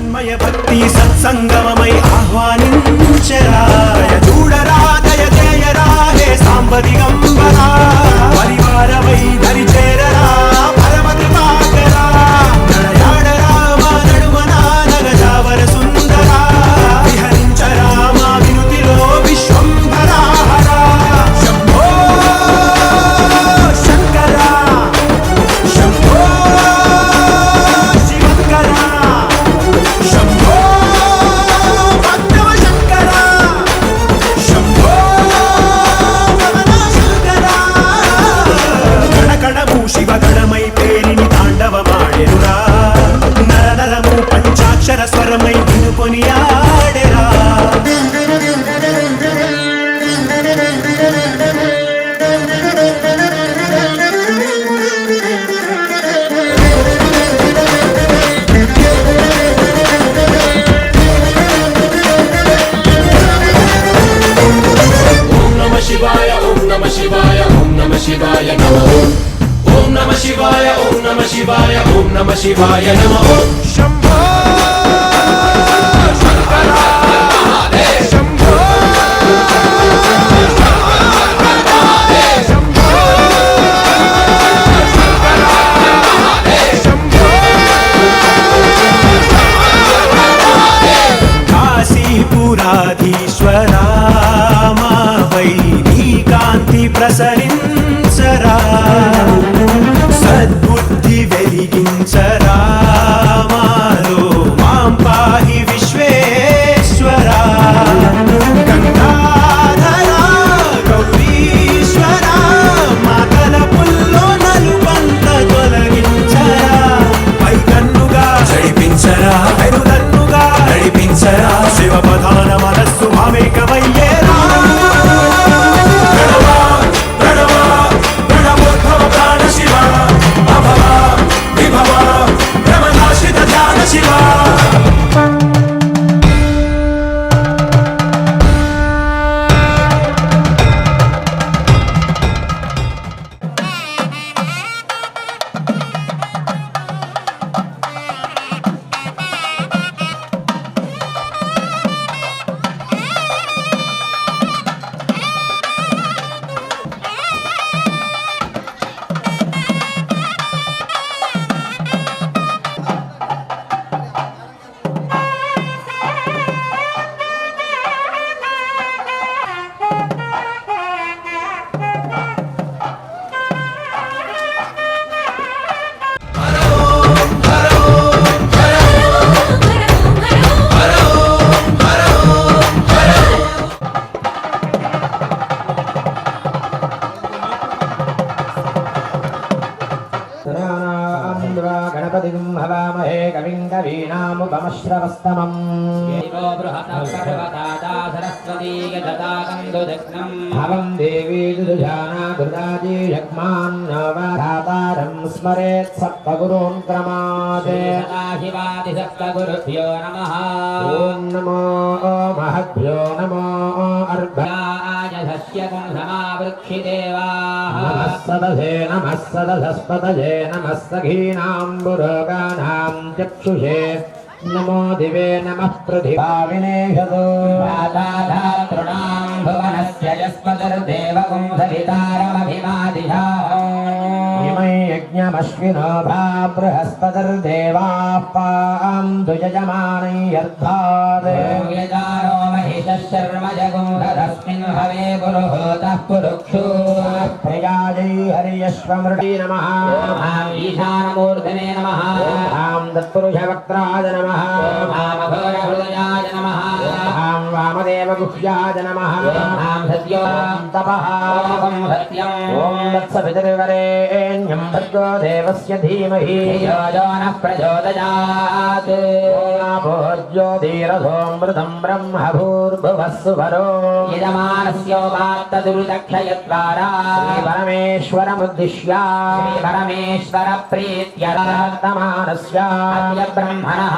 తన్మయ భక్తి సత్సంగమమై ఆహ్వానించరా చూడరా దయ చేయరా హే సాంబ దిగంబరా పరివారమై దరి చేరరా పరమ కృపాకరా నడయాడరా మా నడుమన నగజావర సుందరా విహరించరా మా వినుతిలో విశ్వంభరా హరా శంభో శంకరా శంభో శివంకరా శంభో భక్తవ శంకరా శంభో శంకరా గణకణము శివగణమై పేరిని తాండవమాడెరురా నరనరము పంచాక్షర స్వరమై వినుకొని ఆడెరా शिवाय ओम नमः शिवाय ओम नमः शिवाय नमः ओम नमः शिवाय ओम नमः शिवाय ओम नमः शिवाय नमः शंभो शंकरा शंभो शंभो शंकरा शंभो काशीपुराधीश्वरा कांति प्रसरिंचरा सद्बुद्धि वेलिगिंचरा मालो मां पाहि विश्वेश्वरा गंगाधरा गौरीश्वरा मातल पुल्लो नलुपंत तొలగించరా పైకన్నుగా నడిపించరా పెరుదన్నుగా నడిపించరా శివ ప్రధాన మనస్సు మామేకమయ్యేరా गणपतिं हवामहे कविं कवीनामुपमश्रवस्तमम् हवं देवी दुजाना दुर्गाजी यज्ञान्नवधातारं स्मरेत् सप्तगुरून् क्रमात् सप्तगुरुभ्यो नमः ॐ नमो महद्भ्यो नमो अर्घ्याय धस्यकं समावृक्षिदेवाः नमः सदसे नमः सदसस्पतये नमः सखीनां पुरोगानां चक्षुषे नमो दिवे नमः पृथिवाविनेशतो दाताधातॄणां भुवनस्य यस्पतिर्देवगुं सवितारमभिमादिशाः इमै यज्ञमश्विनो भा बृहस्पतिर्देवाः पान्तु यजमानैर्यर्थात् यजारो महिषः शर्मजगुंधरस्मिन् हवे पुरुहूतः पुरुक्षु प्रयाजै हर्यश्वमृडे नमः ईशानमूर्धने नमः तत्पुरुषवक्त्राय नमः घोरहृदयाय नमः वामदेवगुह्याय नमः सत्यो तपः सत्यम् ॐ तत्सवितुर्वरेण्यं भर्गो देवस्य धीमहि यो नः प्रचोदयात् भोज्योतिरसोऽमृतं ब्रह्म भूर्भुवः सुवरो यजमानस्योपात्तदुर्दक्षयद्वारा परमेश्वरमुद्दिश्य परमेश्वरप्रीत्यर्थमानस्य ब्रह्मणः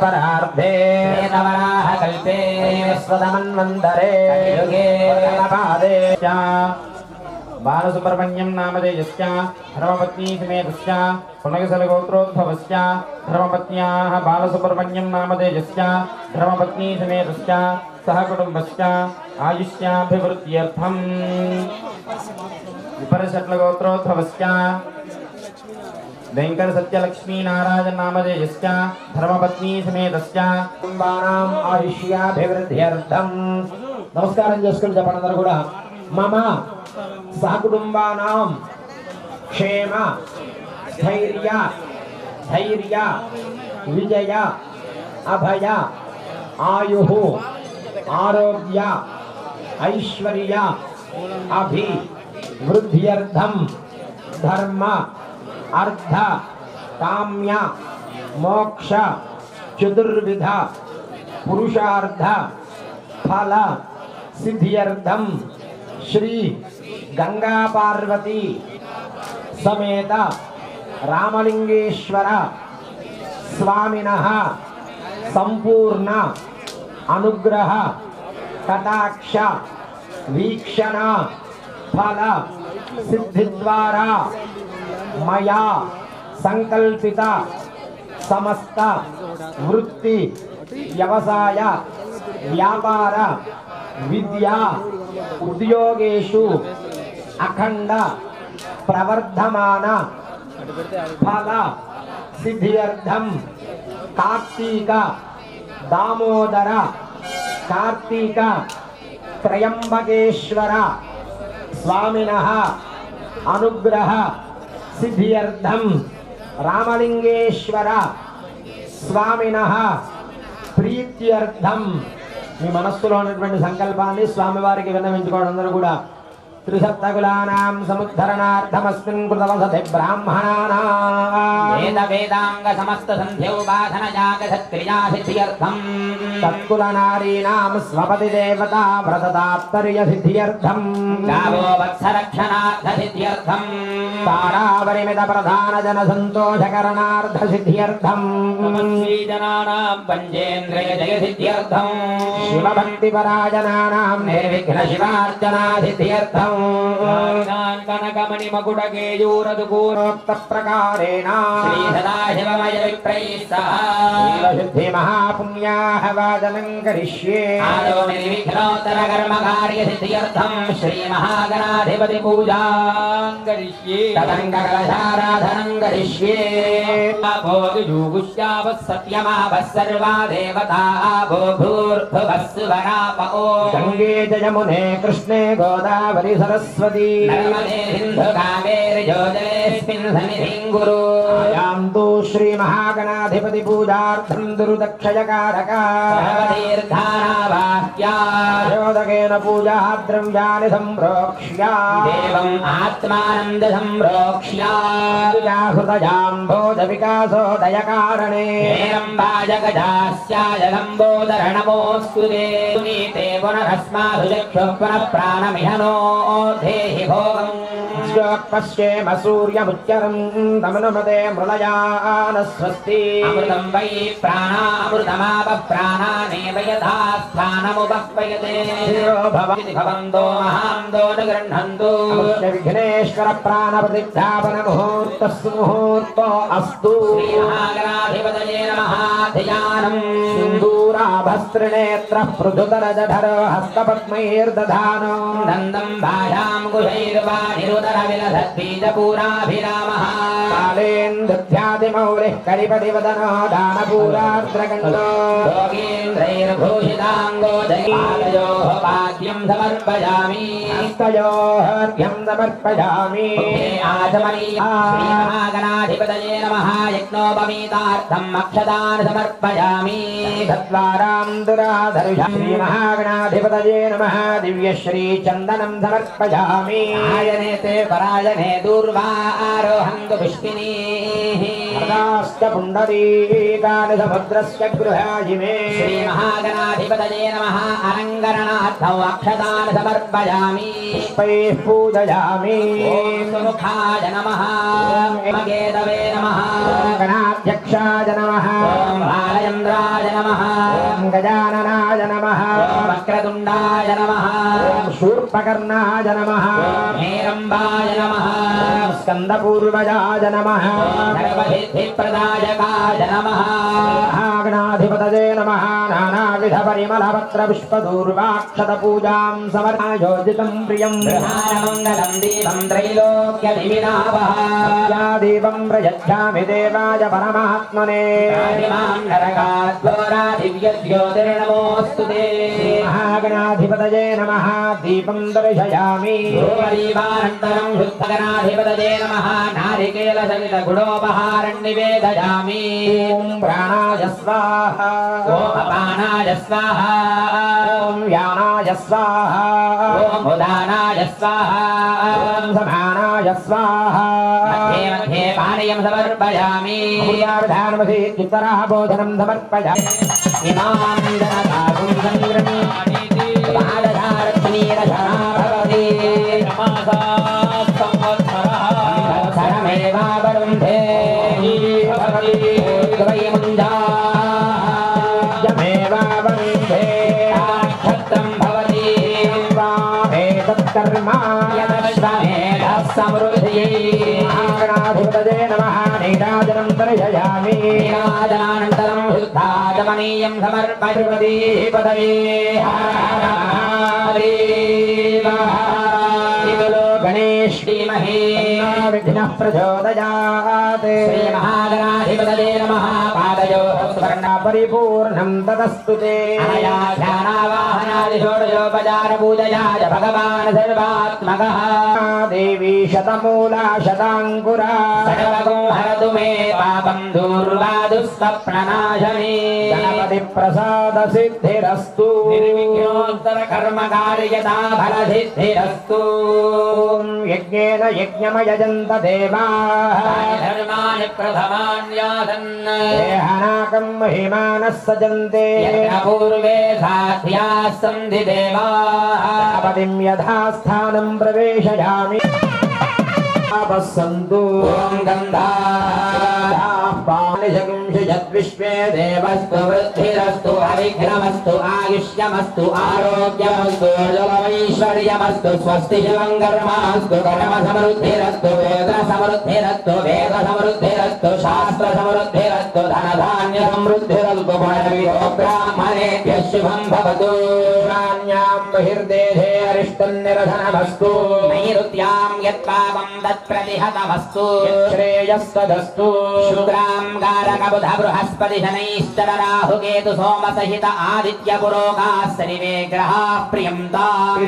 परार्धे वेदवराह कल्पे स्वतमन्वन्तरे युगे पादे बालसुब्रह्मण्यं नामधेयस्य धर्मपत्नी समेतस्य पुनगसलगोत्रोद्भवस्य धर्मपत्न्याः बालसुब्रह्मण्यं नामधेयस्य धर्मपत्नी समेतस्य सह कुटुम्बस्य आयुष्याभिवृद्ध्यर्थं विपरशट्लगोत्रोद्भवस्य वेंकट सत्यलक्ष्मी नारायण नामधेयस्य धर्मपत्नी समेतस्य कुटुंबानां आयुष्याभिवृद्ध्यर्थं नमस्कारं చేసుకొని చెప్పండి అందరూ కూడా మమ సహకుటుంబానాం క్షేమ స్థైర్య ధైర్య విజయ అభయ ఆయుః ఆరోగ్య ఐశ్వర్య అభివృద్ధ్యర్థం ధర్మ అర్థ కామ్య మోక్ష చతుర్విధ పురుషార్థ ఫల సిద్ధ్యర్థం శ్రీ గంగా పార్వతీ సమేత రామలింగేశ్వర స్వామినః సంపూర్ణ అనుగ్రహ కటాక్ష వీక్షణ ఫల సిద్ధి ద్వారా మయా సంకల్పిత సమస్త వృత్తి వ్యవసాయ వ్యాపార విద్యా ఉద్యోగేషు అఖండ ప్రవర్ధమాన ఫల సిద్ధ్యర్థం కార్తీక దామోదర కార్తీక త్రయంబకేశ్వర స్వామినః అనుగ్రహ సిద్ధ్యర్థం రామలింగేశ్వర స్వామినః ప్రీత్యర్థం మీ మనస్సులో ఉన్నటువంటి సంకల్పాన్ని స్వామివారికి విన్నవించుకోవడం అందరూ కూడా త్రిసప్తకులానాం సముద్ధరణార్థమస్మిన్ కృతవసతి బ్రాహ్మణానాం వేద వేదాంగ సమస్త సంధ్యోపాసన జాగ సత్క్రియా సిద్ధ్యర్థం తత్కులనారీణాం స్వపతి దేవతా వ్రతతాత్పర్య సిద్ధ్యర్థం గావో వత్సరక్షణార్థ సిద్ధ్యర్థం తారావరిమిత ప్రధాన జన సంతోషకరణార్థ సిద్ధ్యర్థం శ్రీజనానాం పంచేంద్రియ జయ సిద్ధ్యర్థం శివభక్తి పరాజనానాం నిర్విఘ్న శివార్చనా సిద్ధ్యర్థం కనకమణి మకుట కేయూరదు పూర్వోక్త ప్రకారేణ శ్రీ సదాశివమయ విప్రైస్తః శివశుద్ధి మహాపుణ్యాః వాదనం కరిష్యే ఆదో నిర్విఘ్నోత్తర కర్మ కార్య సిద్ధ్యర్థం శ్రీ మహాగణాధిపతి పూజాం కరిష్యే తదంగ కలశారాధనం కరిష్యే భోగయుగుష్యావః సత్యమావః సర్వా దేవతా భూర్భువస్సువరాపో గంగే చ యమునే కృష్ణే గోదావరి సరస్వతి నర్మదే సింధు కావేరి జోజలేస్మిన్ సన్నిధిం కురు యాంతు శ్రీ మహాగణాధిపతి పూజార్థం దుర్దక్షయకారక సర్వతీర్థానావాహ్యా యోదకేన పూజా ద్రవ్యాని సంప్రోక్ష్య దేవం ఆత్మానంద సంప్రోక్ష్య హృదయాంబోధ వికాసోదయ కారణే హేరంబాజగజాస్యాయ లంబోదర నమోऽस्तुते సునీతే పునరస్మాసు చక్షుః పునః ప్రాణమిహనో దేహి భోగం పశ్యేమ సూర్యముచ్చరం తమనుమతే మృళయాన స్వస్తి అమృతం వై ప్రాణామృతమాప ప్రాణానేవ యథా స్థానముపహ్వయతే భవతి భవంతో మహాంతో గృహ్ణంతు విఘ్నేశ్వర ప్రాణప్రతిష్టాపన ముహూర్తస్సు ముహూర్తో అస్తు శ్రీ మహాగణాధిపతయే నమః ధ్యానం సింధూరాభస్త్రినేత్ర పృథుతరజఠర హస్తపద్మైర్దధానో నందం భాషాం కుశైర్వాణిరుదర విలసద్బీజపూరాభిరామః కాళేంద్రధ్యాతిమౌలిః కరిపటివదనో దానపూరార్ద్రగండో योगीन्द्रैर्भूषिताङ्गो जयपादयोः पाद्यं समर्पयामि हस्तयोर्घ्यं समर्पयामि आचमनीया श्रीमहागणाधिपतये नमः यज्ञोपवीतार्थम् अक्षतान् समर्पयामि तद्वारां दुराधरुषा श्रीमहागणाधिपतये नमः दिव्यश्रीचन्दनं समर्पयामि आयने ते परायणे दूर्वारोहन्तु पुष्पिनीः पुण्डरीकानि समुद्रस्य गृहायिमे श्रीमहागणाधिपतये नमः अरङ्गरणार्थौ अक्षतान् समर्पयामि पुष्पैः पूजयामि ॐ सुमुखाय नमः मगेदवे नमः गणाध्यक्षाय नमः ॐ बालचन्द्राय नमः गजाननाय नमः ॐ वक्रतुण्डाय नमः शूर्पकर्णाय नमः हेरम्बाय नमः स्कन्दपूर्वजाय नमः सर्वसिद्धिप्रदायकाय नमः गणाधिपतये नमः नानाविधपरिमलपत्रपुष्पदूर्वाक्षतपूजां समर्पयोजितं प्रियं गृहाणमङ्गलं दीपं त्रैलोक्यदिविनावः दीपं प्रयच्छामि देवाय परमात्मने दिव्यज्योतिर्नमोऽस्तु ते महागणाधिपतये नमः दीपं दर्शयामि दीपानन्तरं शुद्धगणाधिपतये नमः नारिकेलसहितगुडोपहारं निवेदयामि ॐ प्राणाय स्वाहा ॐ अपानाय स्वाहा ॐ व्यानाय स्वाहा ॐ उदानाय स्वाहा ॐ समानाय स्वाहा मध्ये मध्ये पानीयं समर्पयामि पूजाविधानमसि चित्तराः बोधनं समर्पयामि इमां जनतागुं सङ्ग्रमी पादधारत्नीरशा भवति संवत्सरमेवावरुन्धे यमेवावरुन्धे क्षत्रं भवति एतत्कर्म यदश्वमेधः समृद्धिः महागणाधिपतये नमः नीराजनं दर्शयामि नीराजनानन्तरं शुद्धाचमनीयं समर्पयति पदवे गणेश श्रीमहे विघ्नः प्रचोदयात् श्रीमहागणाधिपतये नमः पादयोः सुवर्णा परिपूर्णं तदस्तु ते ध्यानावाहनादिषोडशोपचारपूजयाय भगवान् सर्वात्मकः देवी शतमूला शताङ्कुरा सर्वगो हरतु मे पापं दूर्वादुःस्वप्ननाशने गणपति प्रसाद सिद्धिरस्तु निर्विघ्नोत्तरकर्मकार्यता फलसिद्धिरस्तु यज्ञेन यज्ञमयजन्त देवाः धर्माणि प्रथमान्यासन् देहनाकं महिमानः सजन्ते यत्र पूर्वे साध्याः सन्धि देवाः गणपतिं यथा स्थानं प्रवेशयामि सन्तु ॐ गन्धाः पानिशकिंशद्विश्वे देवस्तु वृद्धिरस्तु अविघ्नमस्तु आयुष्यमस्तु आरोग्यमस्तु जलमैश्वर्यमस्तु स्वस्ति शिवं कर्मास्तु कर्मसमृद्धिरस्तु वेदसमृद्धिरस्तु वेदसमृद्धिरस्तु शास्त्रसमृद्धिरस्तु धनधान्यसमृद्धिरस्तु गुणविदो ब्राह्मणेभ्यः शुभं भवतु नान्यां बहिर्देशे अरिष्टन्निरधनमस्तु नैऋत्यां यत्पापं तत्प्रतिहतमस्तु श्रेयस्तदस्तु शुक्रां गारकबुध बृहस्पति शनैश्चर राहुकेतु सोमसहित आदित्य पुरोगाः शनिवे ग्रहाः प्रियन्ताम्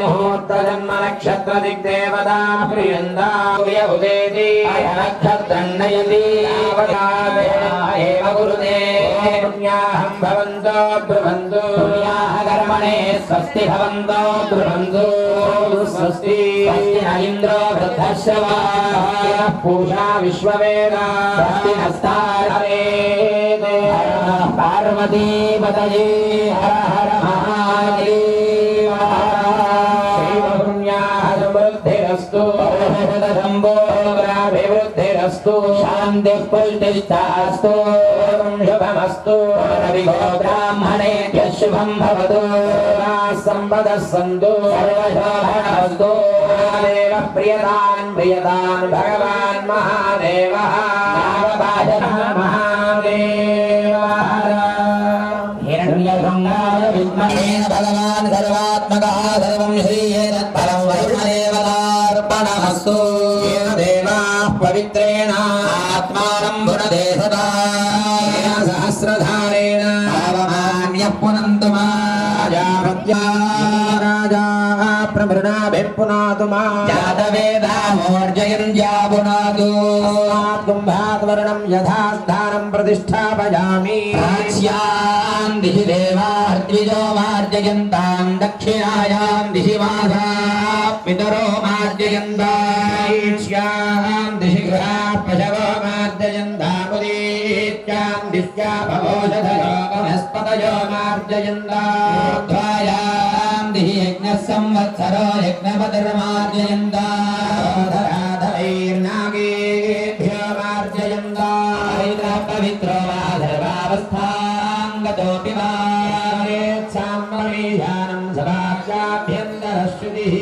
मुहूर्तजन्म नक्षत्र दिग्देवता प्रियन्ता उदेति नक्षत्रं नयति एव कुरुते पुण्याहं भवन्तो ब्रुवन्तु पुण्याः कर्मणे स्वस्ति भवन्तो ब्रुवन्तु स्वस्ति स्वस्ति न इन्द्रो वृद्धश्रवाः पूषा विश्ववेदा स्वस्ति नस्तारे पार्वती पतये हर हर महादेव श्रीपुण्याः समृद्धिरस्तु शम्भोग्राभिवृद्धिरस्तु शान्तिः पुष्टिश्चास्तु शुभमस्तु रविगो ब्राह्मणेभ्यः शुभं भवतु सम्पदः सन्तु सर्वशोभनमस्तु देव प्रियतान् प्रियतान् भगवान् महादेवः हिरण्यशृङ्गाय विद्महे भगवान् सर्वात्मकः सर्वं श्रीयेतत्फलं वरुणदेवतार्पणमस्तु देवाः पवित्रेण आत्मानं भुनते सदा सहस्रधारेण आवमान्यः पुनन्तु राजा प्रभृणाभिः पुनातु मा जातवेदामोर्जयन् जापुनातु कुम्भात् वर्णं यथा स्थानं प्रतिष्ठापयामि प्राच्यां दिशि देवाः द्विजो मार्जयन्तां दक्षिणायां दिशि माधा पितरो मार्जयन्तां दिशि गृहाः पशवो मार्जयन्तामुदीत्यां दिश्या भवोषधयो वनस्पतयो मार्जयन्तां दिशि यज्ञः संवत्सरो यज्ञपतिर्मार्जयन्ताधराधवैर्नागेभ्यो मार्जयन्ता पवित्रो वा सर्वावस्थां गतोऽपि वा साम्बरी ध्यानं सदाभ्यन्तरश्रुतिः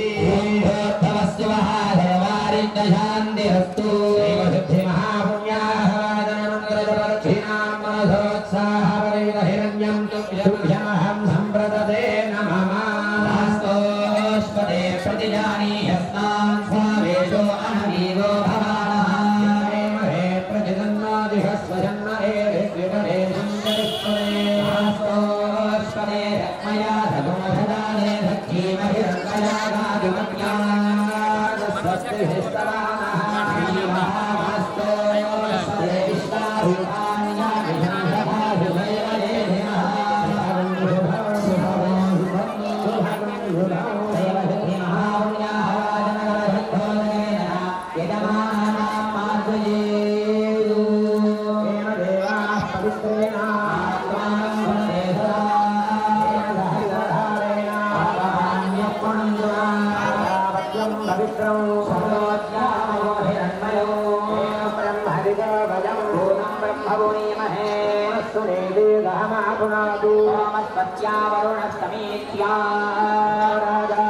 भवस्य महादेवारिण्यशान्तिरस्तु श्रीमसिद्धिमहापुण्याहवादनमङ्गलजपदक्षिणां मनसोत्साहपरिहिरण्यं तुभ्यमहं सम्प्रदते नमः दास्तोष्पदे प्रतिजानी यस्मान् स्वावेशो अनवीगो भवानः हे प्रतिजन्मादिहस्वजन्म एवेद्विपदे सुन्दरिष्पदे दास्तोष्पदे रत्मया धनुधदाने धक्कीमहिरङ्गया गादिमज्ञान स्वस्तिभिस्तवानः श्रीमहामस्तोष्पदे विश्वारूपाण्या वरुणस्तमीत्या राजा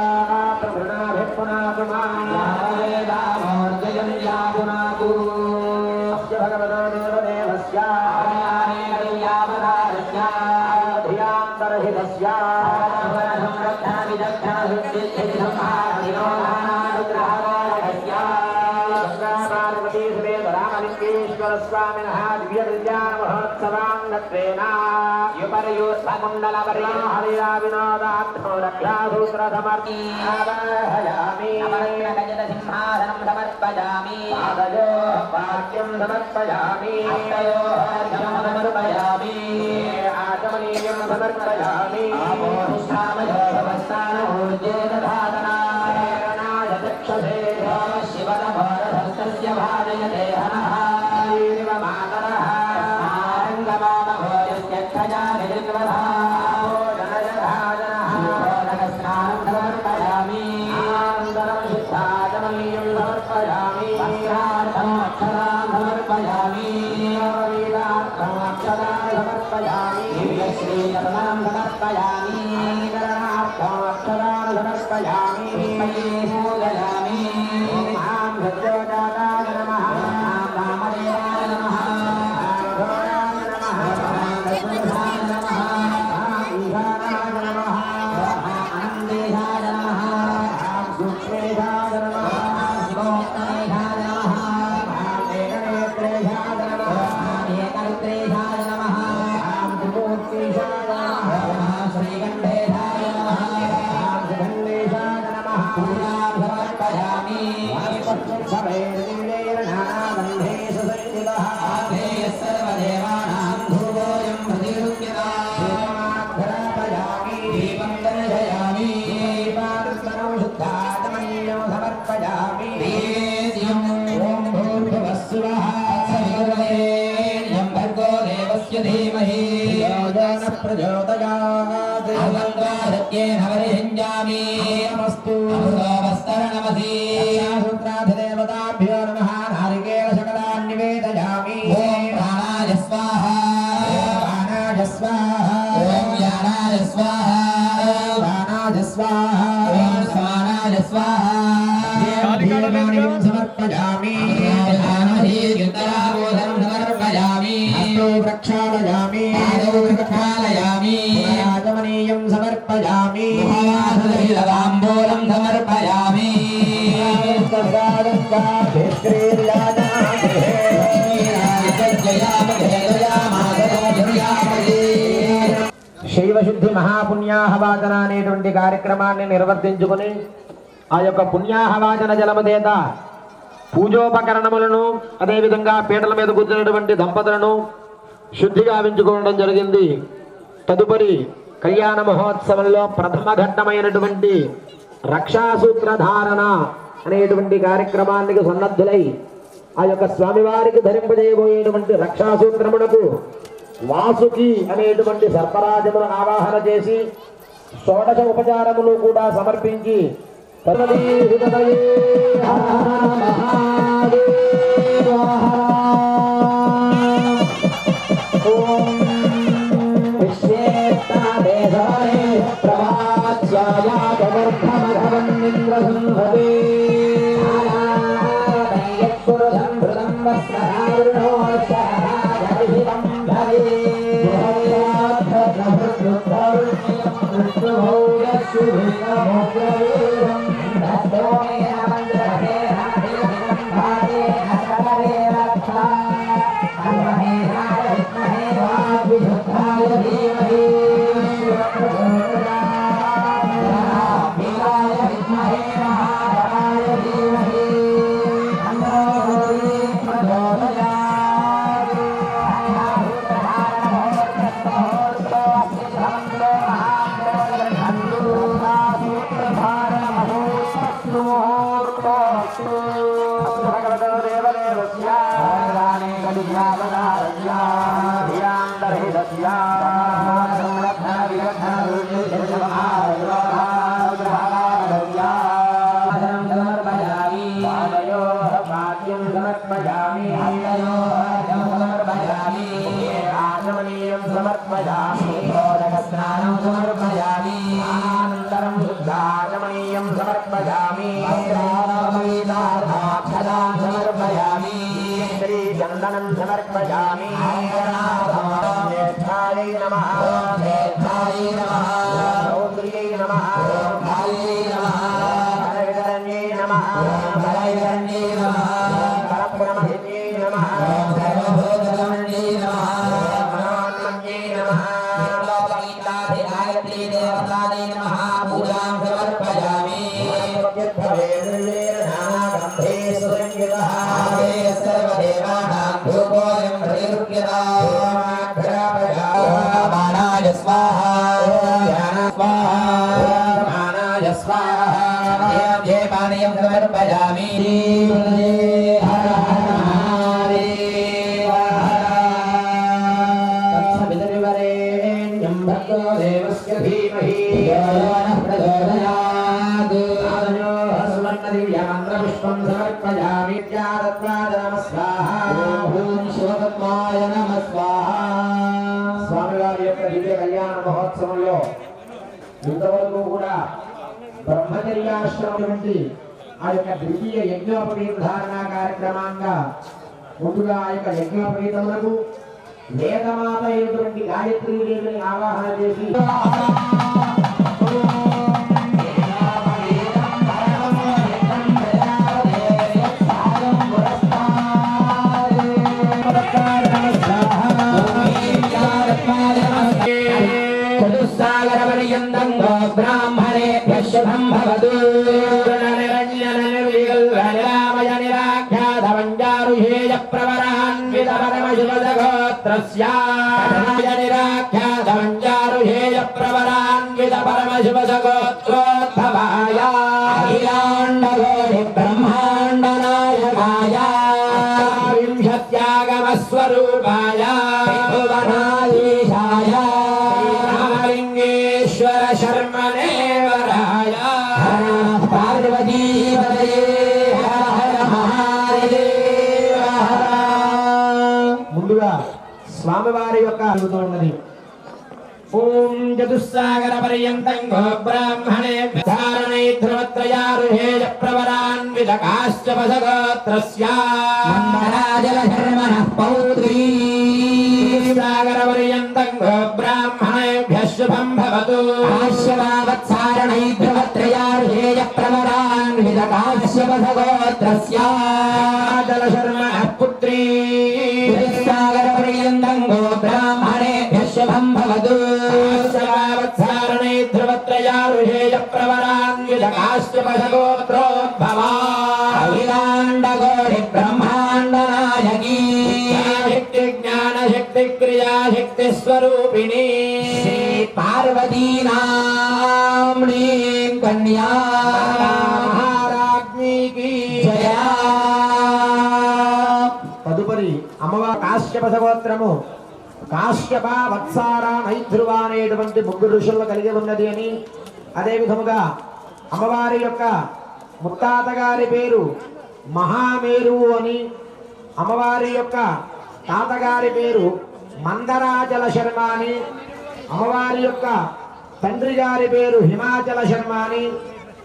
प्रभृणाभिपुनातु मार्जयं यापुनातु भगवतो देवदेवस्य धियान्तरहितस्य पार्वती समेत रामलिङ्गेश्वर स्वामिनः दिव्यकल्याणमहोत्सवाङ्गत्वेन युपर्योत्सकुण्डलवर्यो हरिराविनोदार्थो रक्षासूत्रसमर्पयामि सिंहासनं समर्पयामि पादयो वाक्यं समर्पयामि समर्पयामि आचमनीयं समर्पयामि चक्षुषे शिवनभोरधस्तस्य भाजयते हनः मातरः रङ्गमामभोजस्य खजानिर्गमधास्नानं समर्पयामि शुद्धाचमनीयं समर्पयामि अक्षरान् समर्पयामि समर्पयामि श्रीरमणं समर्पयामि अक्षरान् समर्पयामि पूजयामि मां सद्योजाताय नमः रामदेवाय नमः घोराय नमः दशरथाय नमः ईशानाय नमः आनन्देशाय नमः सूक्ष्मेशाय नमः शिवोत्तमेशाय नमः एकनेत्रेशाय नमः एकरुद्रेशाय नमः त्रिमूर्तीशाय नमः श्रीगण्डेशाय नमः सुगन्धेशाय नमः पूजां समर्पयामि सवेर्निर्णयनागन्धे सुसंयुतः आधेयः सर्वदेवानां ध्रुवोऽयं प्रतिरुच्यते दीपं दर्शयामि दीपान्तरं शुद्धाचमनीयं समर्पयामि वेद्यम् ॐ भूर्भुवः स्वः सवितुर्वरेण्यं भर्गो देवस्य धीमहि योजन प्रचोदयात् सत्येन वरिहिञ्जामि नमस्तु अमृतोपस्तरणमसि सूत्राधिदेवताभ्यो नमः नारिकेलशकलान् निवेदयामि ॐ प्राणाय स्वाहा प्राणाय स्वाहा ॐ ज्ञानाय स्वाहा प्राणाय स्वाहा ॐ समानाय स्वाहा दीर्घाणिं समर्पयामि कीर्तनाबोधनं समर्पयामि हस्तो प्रक्षालयामि पादौ प्रक्षालयामि राजमनीयं समर्पयामि महासुरहिलवाम्बूलं समर्पयामि శైవశుద్ధి మహాపుణ్యాహవాచన అనేటువంటి కార్యక్రమాన్ని నిర్వర్తించుకుని ఆ యొక్క పుణ్యాహవాచన జలమదేత పూజోపకరణములను అదేవిధంగా పీటల మీద కూర్చున్నటువంటి దంపతులను శుద్ధిగా గావించుకోవడం జరిగింది. తదుపరి కళ్యాణ మహోత్సవంలో ప్రథమ ఘట్టమైనటువంటి రక్షాసూత్రధారణ అనేటువంటి కార్యక్రమానికి సన్నద్ధులై ఆ యొక్క స్వామివారికి ధరింపజేయబోయేటువంటి రక్షాసూత్రమునకు వాసుకి అనేటువంటి సర్పరాజమును ఆవాహన చేసి షోడశ ఉపచారములు కూడా సమర్పించి విశ్వేత్తా దేశ ప్రభా चंदनं समर्पयामि नेत्रायै नमः नेत्रायै नमः रौद्र्यै नमः काल्यै नमः करविकरण्यै नमः करविकरण्यै नमः करपुरमहित्यै नमः करभूतगमण्यै नमः मनोन्मन्यै नमः लोकगीताधिगायत्री देवतायै नमः पूजां समर्पयामि सर्वदेवानां मानाय स्वाहा मानाय स्वाहा देवालयं समर्पयामि हर हर महादेव तत्सवितुर्वरेण्यं भर्गो देवस्य धीमहि यो नः प्रचोदयात् सुवर्णदिव्यमन्त्रपुष्पं समर्पयामि ज्ञानत्वाद नमः स्वाहा శివతత్వాయ నమః స్వాహ. స్వామివారి యొక్క దివ్య కళ్యాణ మహోత్సవంలో ఇంతవరకు కూడా బ్రహ్మచర్యాశ్రమం వంటి ఆ యొక్క ద్వితీయ యజ్ఞోపవీత ధారణ కార్యక్రమంగా ముందుగా ఆ యొక్క యజ్ఞోపవీతములకు వేదమాత అయినటువంటి గాయత్రీ దేవిని ఆవాహన చేసి ब्राह्मणेभ्यः शुभं भवतु परमशिवसगोत्रोद्भवाय अखिलाण्डकोटि ब्रह्माण्डनायकाय विंशत्यागमस्वरूपाय भुवनाधीशाय रामलिङ्गेश्वर शर्मणे वराय पार्वतीपतये हर हर महादेव. ముందుగా స్వామివారి యొక్క అడుగుతున్నది ఓం చతుస్సాగర పర్యంతం గో బ్రాహ్మణే ధారణై ధ్రువత్రయారుహేయ ప్రవరాన్విత కాశ్యపసగోత్రస్య మందరాజల శర్మణ పౌత్రీ సాగర పర్యంతం గో బ్రాహ్మణేభ్యః శుభం భవతు కాశ్యపవత్సారణై ధ్రువత్రయారుహేయ ప్రవరాన్విత కాశ్యపసగోత్రస్య జల శర్మణ పుత్రీ సాగర పర్యంతం గో బ్రాహ్మణేభ్యః శుభం భవతు ధారణై ధ్రువత్రయారుహేయ ప్రవరాన్విత కాశ్యపసగోత్రోద్భవా అఖిలాండకోటి బ్రహ్మాండ నాయకీ శక్తి జ్ఞాన శక్తి క్రియా శక్తి స్వరూపిణి శ్రీ పార్వతీనామ్నీ కన్యా మహారాజ్ఞికి జయ. తదుపరి అమ్మవారి కాశ్యపసగోత్రము కాశ్యప వత్సార నైధ్రువ అనేటువంటి ముగ్గురు ఋషులను కలిగి ఉన్నది అని, అదే విధముగా అమ్మవారి యొక్క ముత్తాత గారి పేరు మహామేరువు అని, అమ్మవారి యొక్క తాతగారి పేరు మందరాచల శర్మ అని, అమ్మవారి యొక్క తండ్రి గారి పేరు హిమాచల శర్మ అని,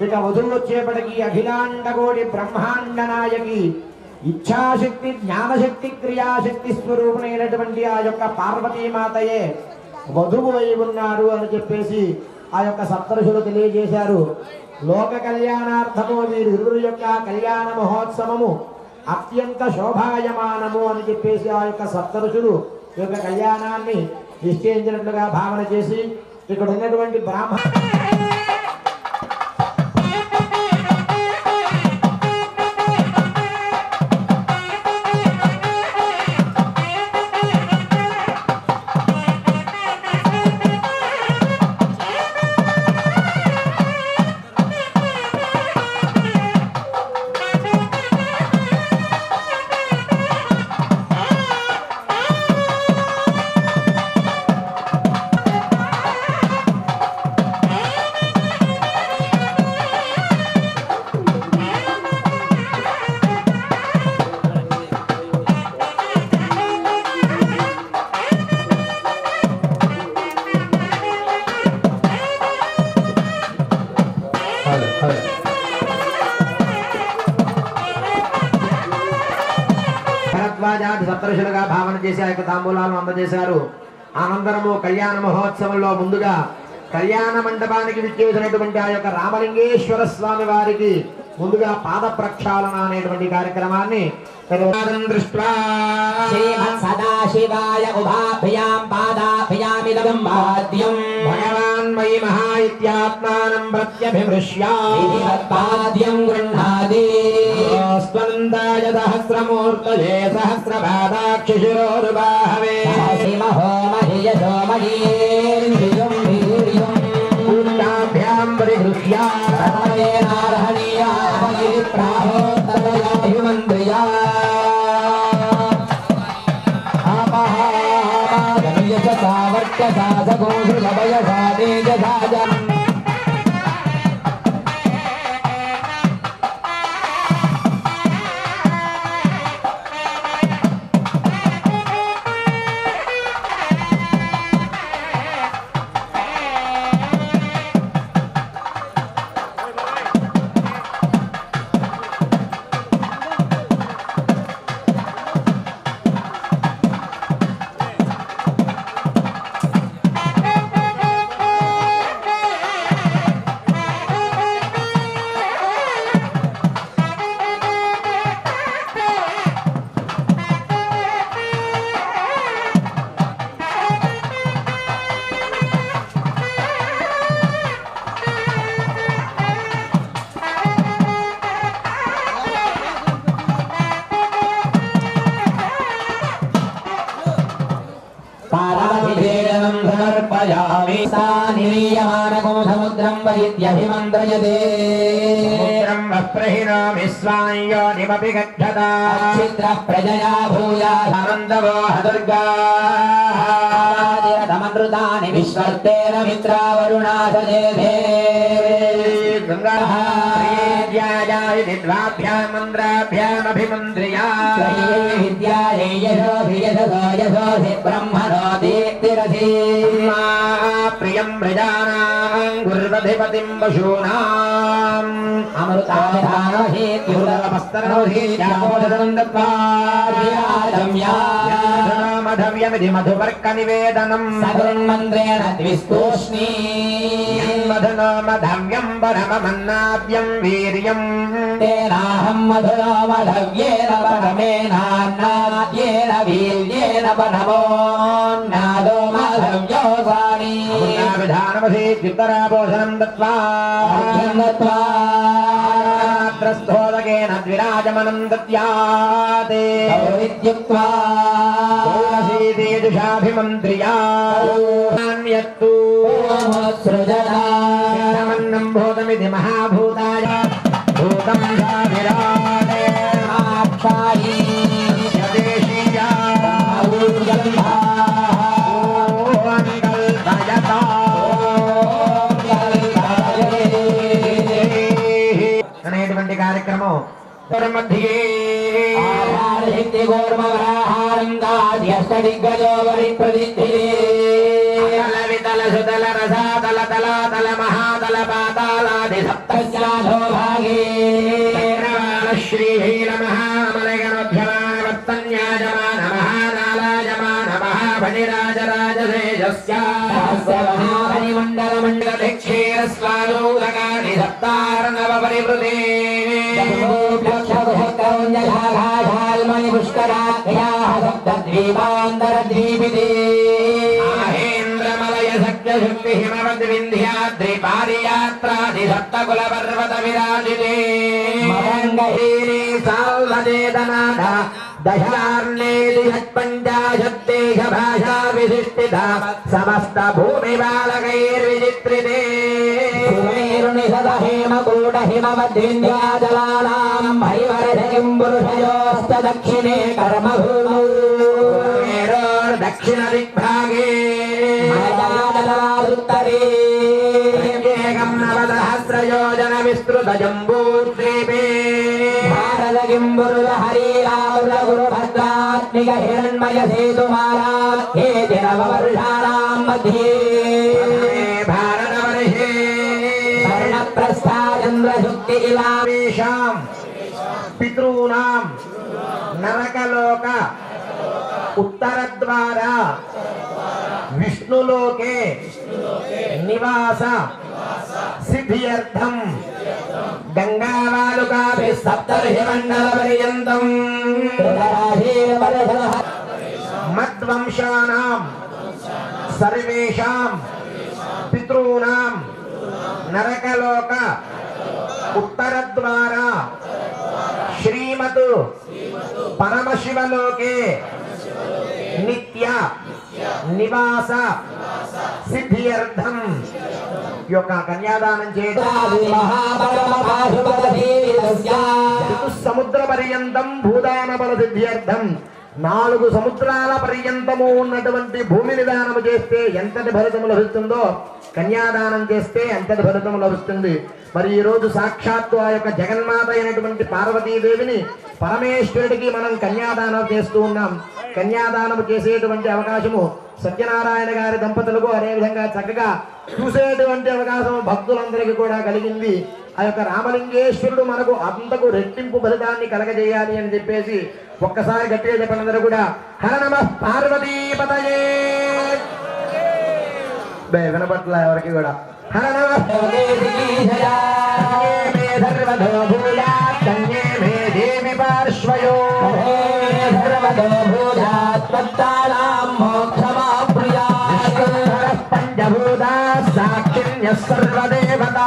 ఇక వధువు వచ్చేపటికి అఖిలాండకోటి బ్రహ్మాండ నాయకి ఇచ్ఛాశక్తి జ్ఞానశక్తి క్రియాశక్తి స్వరూపునైనటువంటి ఆ యొక్క పార్వతీమాతయే వధువు అయి ఉన్నారు అని చెప్పేసి ఆ యొక్క సప్తఋషులు తెలియజేశారు. లోక కళ్యాణార్థము వీరిరువురి యొక్క కళ్యాణ మహోత్సవము అత్యంత శోభాయమానము అని చెప్పేసి ఆ యొక్క సప్తఋషులు ఈ యొక్క కళ్యాణాన్ని నిశ్చయించినట్లుగా భావన చేసి ఇక్కడ ఉన్నటువంటి బ్రాహ్మణ భరద్వాజాది సప్తఋషులుగా భావన చేసి ఆ యొక్క తాంబూలాలను అందజేశారు. అనంతరము కళ్యాణ మహోత్సవంలో ముందుగా కళ్యాణ మండపానికి విచ్చేసినటువంటి ఆ యొక్క రామలింగేశ్వర స్వామి వారికి ముందుగా పాద ప్రక్షాళన అనేటువంటి కార్యక్రమాన్ని దృష్ట్యా సదాశివాయ ఉభాభ్యాం పాదాభ్యామిదం వాద్యం భగవాన్ మయి మహా ఇత్యాత్మానం ప్రత్యభిమృష్యాద్యం గృహ్ణాది స్వందాయ సహస్రమూర్తయే సహస్రపాదాక్షిశిరోరుబాహవే పూర్ణాభ్యాం పరిగృహ్యా సముద్రం వైద్యభిమంత్రయతే స్వాయోనిమపి గచ్చతా చిత్ర ప్రజయా భూయానందవో దుర్గామృతాని విశ్వర్తేన మిత్రావరుణాసజేభే గంగాభ్యామంద్రాభ్యామభిమంత్రియా బ్రహ్మణో దీప్తిరథీ ప్రియం ప్రజానాం గుర్వధిపతిం పశూనాం అమృతామధవ్యమిది మధువర్క నివేదనం సగున్మంత్రేణ ద్విస్తూష్ణీ మధునోమధవ్యం పరమమన్నాభ్యం వీర్యం తేనాహం మధునోమధవ్యేన పరమేనాన్నాద్యేన వీర్యేన పరమోన్నాదో మాధవ్యో స్వామి విధానమసీత్యుత్తరాపోషణం దత్వా స్తోదకేన ద్విరాజమనం దత్యాతే తులసీదేజుషాభిమంత్ర్యాన్యత్తు సృజనాన్నం భూతమితి మహాభూతాయ భూతం విరాటే సాక్షాయి దేశీయా అనేటువంటి కార్యక్రమం మధ్యే వితల సుతల రసాతల తలాతల మహాతల పాతాళాది సప్తశాలో భాగే శ్రీహీల మహామలగణోధ్యమాన వర్తన్యాజమాన మహానాలాజమాన మహాభణిరాజరాజశేష మండలమండలక్షేరస్వానోదకాని సప్తార్ణవ పరివృతే పుష్కరాద్వీపాంతరద్వీపితే మహేంద్రమలయ సఖ్యశక్తి హిమవద్వింధ్యాద్రి పారియాత్రాది సప్తకుల పర్వత విరాజితే మరంగహీరి సాల్వదేదనాథ దశార్ణేది షట్పంచాశత్తేష భాషా విశిష్టిత సమస్త భూమి బాలకైర్విచిత్రితే హేమకూట హిమవద్వింధ్యాచలానాం హరివరకిం పురుషయోశ్చ దక్షిణే కర్మభూమౌ దక్షిణ దిగ్భాగే ఉత్తరే ఏకం నవసహస్రయోజన విస్తృత జంబూద్వీపే భారతకింబురుల హరిరాముల గురుభద్రాత్మిక హిరణ్మయ సేతుమాలాఖ్యే నవవర్షాణాం మధ్యే భారతవర్షే స్వర్ణప్రస్థా చంద్రశుక్తి ఇలావేషాం పితॄణాం నరకలోక ఉత్తరద్వార విష్ణులోకే నివాస సిద్ధ్యర్థం గంగావాలుకాభి సప్తర్షి మండల పర్యంతం మద్వంశానాం సర్వేషాం పితॄణాం నరకలోక ఉత్తరద్వార శ్రీమతు పరమశివలోకే నిత్య నివాస సిద్ధ్యర్థం యొక్క కన్యాదానం చేయడం సముద్ర పర్యంతం భూదాన బల సిద్ధ్యర్థం 4 సముద్రాల పర్యంతము ఉన్నటువంటి భూమిని దానము చేస్తే ఎంతటి ఫలితము లభిస్తుందో కన్యాదానం చేస్తే ఎంతటి ఫలితము లభిస్తుంది. మరి ఈ రోజు సాక్షాత్తు ఆ యొక్క జగన్మాత అయినటువంటి పార్వతీదేవిని పరమేశ్వరుడికి మనం కన్యాదానం చేస్తూ ఉన్నాం. కన్యాదానం చేసేటువంటి అవకాశము సత్యనారాయణ గారి దంపతులకు అదేవిధంగా చక్కగా చూసేటువంటి అవకాశం భక్తులందరికీ కూడా కలిగింది. ఆ యొక్క రామలింగేశ్వరుడు మనకు అంతకు రెట్టింపు ఫలితాన్ని కలగజేయాలి అని చెప్పేసి ఒక్కసారి గట్టిగా చెప్పండి అందరూ కూడా. హర నమః పార్వతీపతయే. వినపట్ల ఎవరికి కూడా హర నమః పార్శ్వయో పంచభూతా సాక్షిణ్య సర్వదేవతా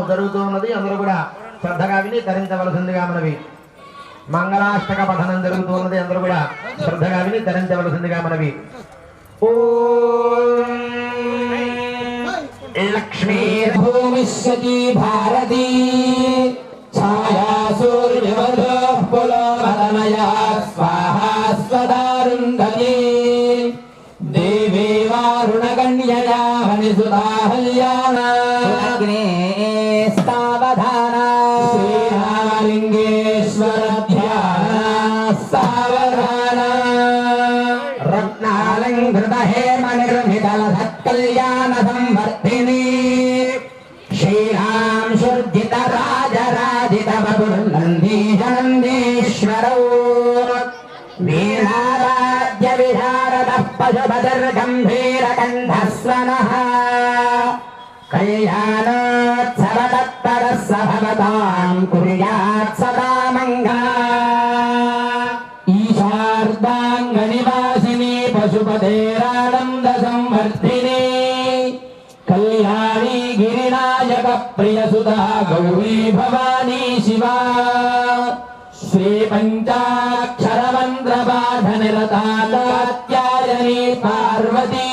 జరుగుతున్నది. అందరూ కూడా శ్రద్ధగా విని తరించవలసిందిగా మనవి. మంగళాష్టక పఠనం జరుగుతున్నది. అందరూ కూడా శ్రద్ధగా విని తరించవలసిందిగా మనవి. ఓం లక్ష్మీ భూమిష్యతి భారతీ ఛాయా సూర్యవధో పులోమదమయా స్వాహా స్వదారుంధతి దేవీ వారుణగణ్యయా హనిసుతాహల్యానాగ్నే సావధానా శ్రీరామలింగేశ్వర ధ్యాన సావధానా రత్నాలంకృత హేమ నిర్మితల సత్కల్యాణ సంవర్ధిని శ్రీరామ్ సుర్జిత రాజరాజిత వపుర్నందీశనందీశ్వరౌ వీరారాధ్య విశారద పశుపతిర్గంభీరకంఠస్వనః కళ్యాణోత్సవ తత్పర సభవతాం కుర్యాత్ సదా మంగళా ఈశార్దాంగనివాసిని పశుపతేరానంద సంవర్ధిని కళ్యాణి గిరినాయక ప్రియసుతా గౌరీ భవానీ శివా శ్రీ పంచాక్షరమంత్రపాఠనిరతాకాత్యాయని పార్వతీ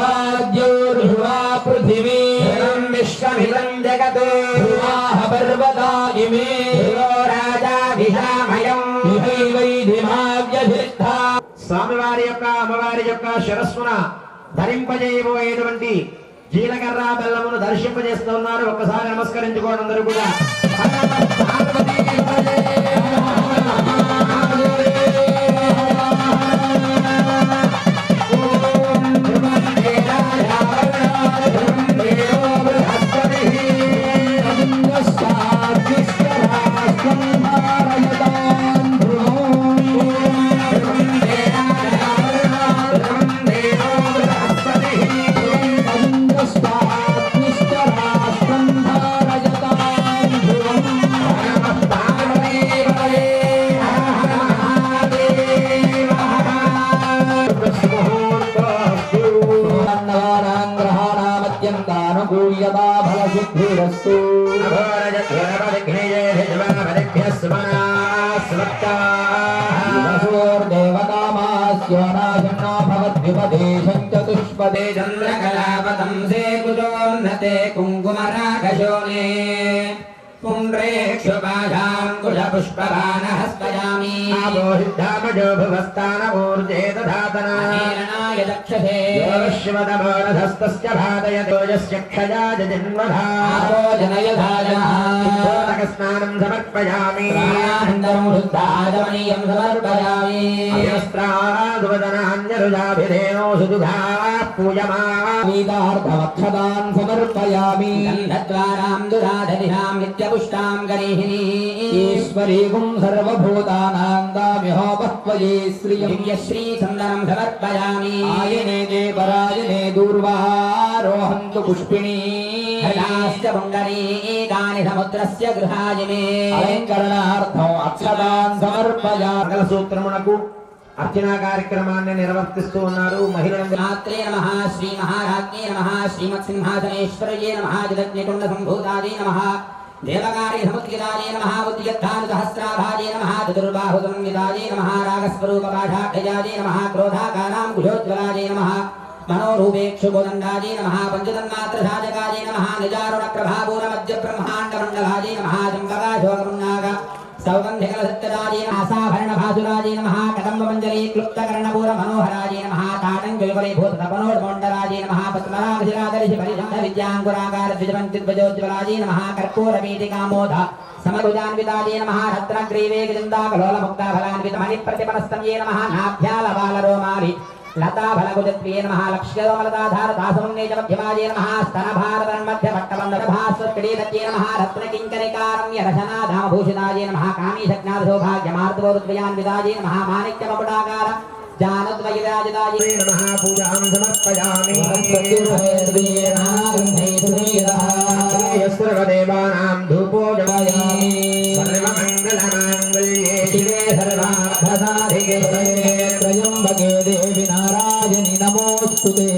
కళ్యాణోత్సవద్రాష్ట్రమభిభ్రషోర్ధ్యుర్ధ్రువా పృథివీ విశ్వమిదం జగత్ ధ్రువాః పర్వతా ఇమే రాజాభిషామయం వైధిమావ్యధిష్ఠా. స్వామివారి యొక్క అమ్మవారి యొక్క శిరస్సున ధరింపజేయబోయేటువంటి జీలకర్ర బెల్లమును దర్శింపజేస్తున్నారు. ఒక్కసారి నమస్కరించుకోండి అందరూ కూడా. అనుకూల్యతా ఫలసిద్ధిరస్తు. దేవతామాస్యోనాశన్నా భవద్విపదేశం చతుష్పదే చంద్రకళాపతం సే కుజోన్నతే కుంకుమరాగశోనే పుండ్రేక్షుపాశాంకుశపుష్పబాణహస్తయామి దక్షసే విశ్వదమోరధస్తస్య భాదయతోజస్య క్షయాజ జన్మధాస్నానం సమర్పయామి శుద్ధాజమనీయం సమర్పయామి వదనాన్యరుజాభిధేనో సుదుఘా పూయమార్ధవక్షదాన్ సమర్పయామి గంధద్వారాం దురాధరిహాం నిత్యపుష్టాం గరీహిణీ ఈశ్వరీగుం సర్వభూతానాం దామిహోపత్వయే శ్రియం దివ్యశ్రీ సుందరం సమర్పయామి ఆయనే దేవరాయనే దూర్వారోహంతు పుష్పిణీ పుండరీకాని సముద్రస్య గృహాయిమే అలంకరణార్థం అక్షతాన్ సమర్పయామి. మంగళ సూత్రమునకు అర్చనా కార్యక్రమాన్ని నిర్వర్తిస్తూ ఉన్నారు మహిళలందరూ. మాత్రే నమః శ్రీ మహారాజ్ఞే నమః శ్రీమత్సింహాసనేశ్వర్యే నమః జగజ్ఞకుండ సంభూతాదే నమః దేవకారి సముద్గితాదే నమః ఉద్యత్తాను సహస్రాభాజే నమః చతుర్బాహు సంయుతాదే నమః రాగస్వరూప పాఠాఢ్యజాదే నమః క్రోధాకారాం కుశోజ్వలాదే నమః మనోరూపేక్షుగోదండాదే నమః పంచతన్మాత్రసాజకాదే నమః నిజారుణప్రభాపూరమధ్య బ్రహ్మాండమండలాదే నమః జంబకాశోకమున్నాగ సౌగంధికలసత్యరాజే నమః సాభరణభాసురాజే నమః కదంబమంజరీ క్లుప్తకర్ణపూర మనోహరాజే నమః తాటంకుల్వలే భూతతపనోర్మండరాజే నమః పద్మనాభశిరాదర్శి పరిజంధ విద్యాంకురాకార ద్విజవంతిద్వజోజ్వలాజే నమః కర్పూరవీటికామోధ సమరుజాన్వితాజే నమః రత్నగ్రీవేగజందాకలోలముక్తాఫలాన్విత మణిప్రతిపనస్తంజే నమః నాభ్యాలబాలరోమాలి లతాఫలగుజత్వే నమః లక్ష్యదోమలతాధారదాసమున్నేజమధ్యమాజే నమః స్తనభారతన్మధ్యపట్టబంధభాస్వత్క్రీడత్యే నమః రత్నకింకరికారమ్య రచనాధామభూషితాజే నమః కామీషజ్ఞాతసౌభాగ్యమార్తవోరుద్వయాన్వితాజే నమః మాణిక్యమకుటాకార జానద్వయరాజితాజే నమః పూజాం సమర్పయామి. సర్వదేవానాం ధూపో జపాయామి. సర్వమంగళమాంగళ్యే శివే సర్వార్థసాధికే త్రయంబకే దేవి నారాయణి నమోస్తుతే.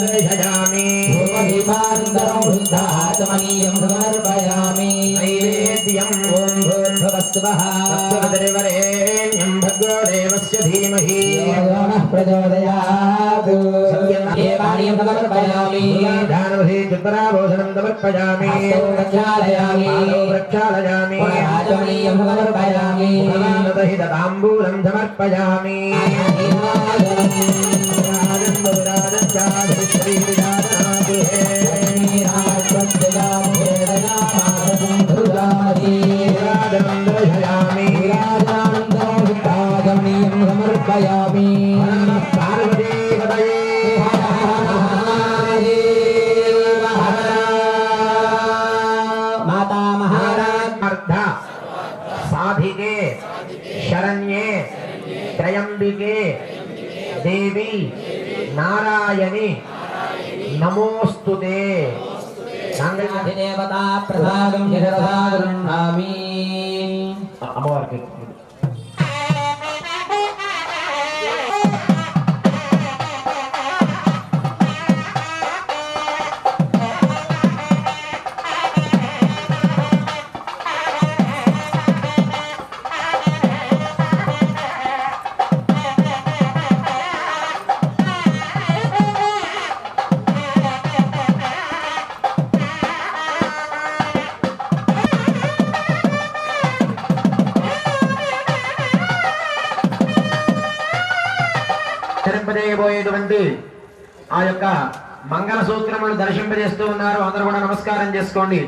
దర్శయామి భూమదీపానందరం శుద్ధాచమనీయం సమర్పయామి. నైవేద్యం ఓం భూర్భువస్సువః తత్సవితుర్వరేణ్యం భర్గో దేవస్య ధీమహి యోనః ప్రచోదయాత్. దేవాలయం సమర్పయామి. ధానవహి చిత్తరాభూషణం సమర్పయామి. ప్రక్షాళయామి. ప్రక్షాళయామి. రాజమణీయం సమర్పయామి. తాంబూలం సమర్పయామి. సమర్పయామి. పార్వతీపతయే మాతా మహారాజ్ సాధికే శరణ్యే త్రయంబికే దేవి నారాయణి నమోస్తుతే. దేవతా ప్రసాదం శిరసా గృహ్ణామి. అమ్మవారికి చేయబోయేటువంటి ఆ యొక్క మంగళ సూత్రములు దర్శింపజేస్తూ ఉన్నారు. అందరూ కూడా నమస్కారం చేసుకోండి.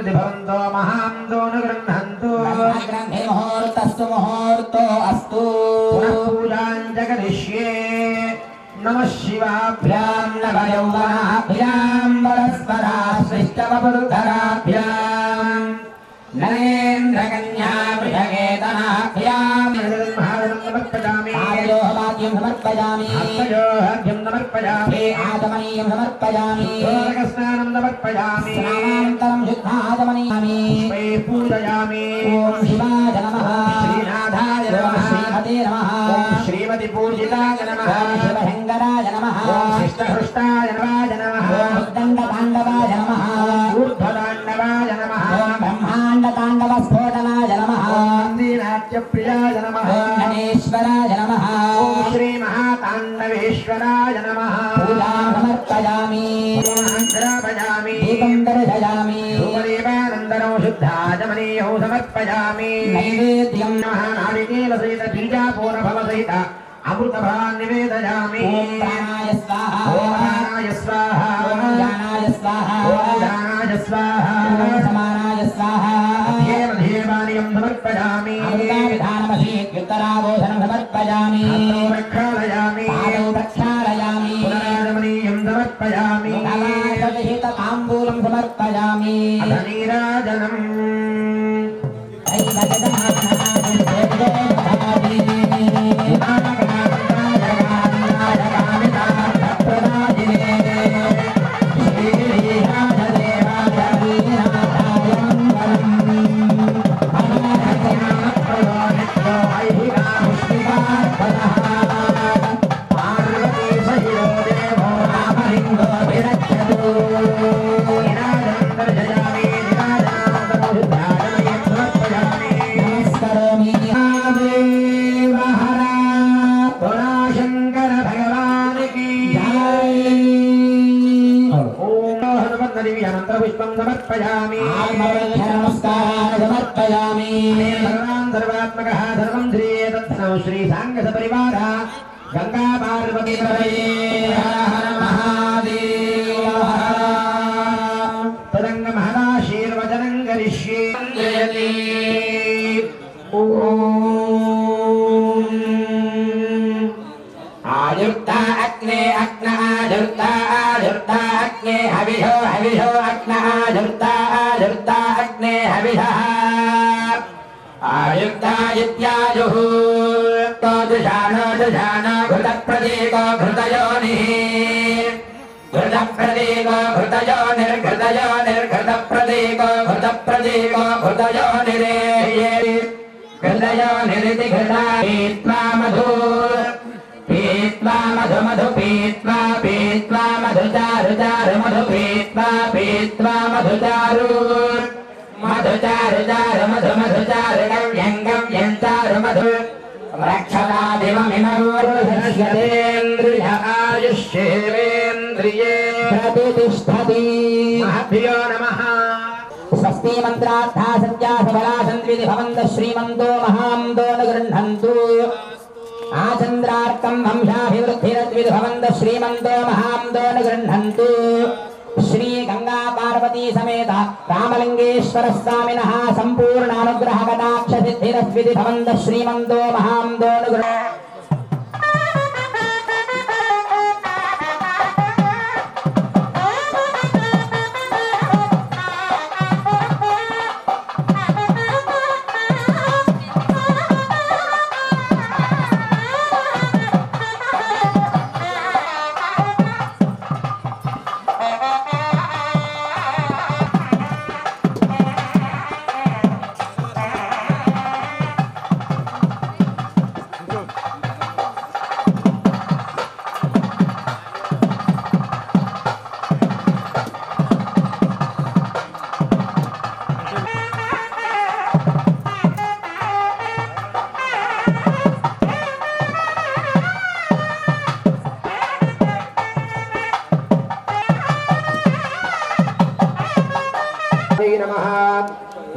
समृद्धि भवन्तो महान्तो न गृह्णन्तु ग्रन्थे मुहूर्तस्तु मुहूर्तो अस्तु पुनः पूजां च करिष्ये नमः शिवाभ्यां नवयौवनाभ्यां परस्पराश्लिष्टवपुरुधराभ्यां नरेन्द्रकन्या वृषकेतनाभ्यां समर्पयामि आयोवाद्यं समर्पयामि हस्तयोऽर्घ्यं समर्पयामि आचमनीयं समर्पयामि स्नानं समर्पयामि स्नानानन्तरं शुद्धाचमनीयामि वै पूजयामि ॐ शिवाय नमः श्रीनाथाय नमः श्रीमते नमः ॐ श्रीमति पूजिताय नमः ॐ शिवशङ्कराय नमः ॐ शिष्टहृष्टाय नमः ॐ उद्दण्डताण्डवाय नमः ऊर्ध्वताण्डवाय नमः ॐ ब्रह्माण्डताण्डवस्फोटनाय नमः ॐ नन्दीनाट्यप्रियाय नमः ॐ गणेश्वराय नमः ॐ श्रीमहाताण्डवेश्वराय नमः पूजां समर्पयामि ग्रापयामि दीपं दर्शयामि धूपदीपानन्दनं शुद्धाचमनीयौ समर्पयामि नैवेद्यं नमः नारिकेलसहित बीजापूर्णफलसहित अमृतभान् निवेदयामि ॐ प्राणाय स्वाहा ॐ प्राणाय स्वाहा ॐ ज्ञानाय स्वाहा ॐ दानाय स्वाहा ॐ समानाय स्वाहा देवानियं समर्पयामि अमृताविधानमसीत्युत्तरावोधनं समर्पयामि हस्तौ प्रक्षालयामि पादौ प्रक्षालयामि पुनरागमनीयं समर्पयामि मुखावासविहितताम्बूलं समर्पयामि अथ नीराजनम् पुष्पं समर्पयामि नमस्कारान् समर्पयामि सर्वान् सर्वात्मकः सर्वं श्रीयेतत्सौ श्रीसाङ्गसपरिवारः गङ्गा पार्वती तदङ्गमहदाशीर्वचनं करिष्ये आयुर्ता अग्ने अग्न आयुर्ता आयुर्ता अग्ने हविषो हविषो अग्न आयुर्ता आयुर्ता अग्ने हविषः आयुर्ता इत्यायुः तो दुषाणो दुषाणो घृतप्रतीको घृतयोनिः घृतप्रतीको घृतयोनिर्घृतयो निर्घृतप्रतीको घृतप्रतीको घृतयोनिरे घृतयोनिरिति घृता पीत्वा मधु पीत्वा मधु मधु पीत्वा पीत्वा मधुचारु चारु मधु पीत्वा पीत्वा मधुचारु मधुचारु चारु मधु मधुचारु गव्यं गव्यं चारु मधु रक्षतादिवमिमरूर्धश्यतेन्द्रिय आयुष्येवेन्द्रिये प्रतिष्ठति महभ्यो नमः स्वस्ति मन्त्रार्था सत्या सबला सन्त्विति भवन्तः श्रीमन्तो महान्तो न गृह्णन्तु आचन्द्रार्कं वंशाभिवृद्धिरद्विद् भवन्तः श्रीमन्तो महान्तो न गृह्णन्तु श्री गंगा पार्वती समेत रामलिंगेश्वर स्वामिनः संपूर्णानुग्रह कटाक्ष सिद्धिरद्विद् भवन्तः श्रीमन्तो महान्तो न गृह्णन्तु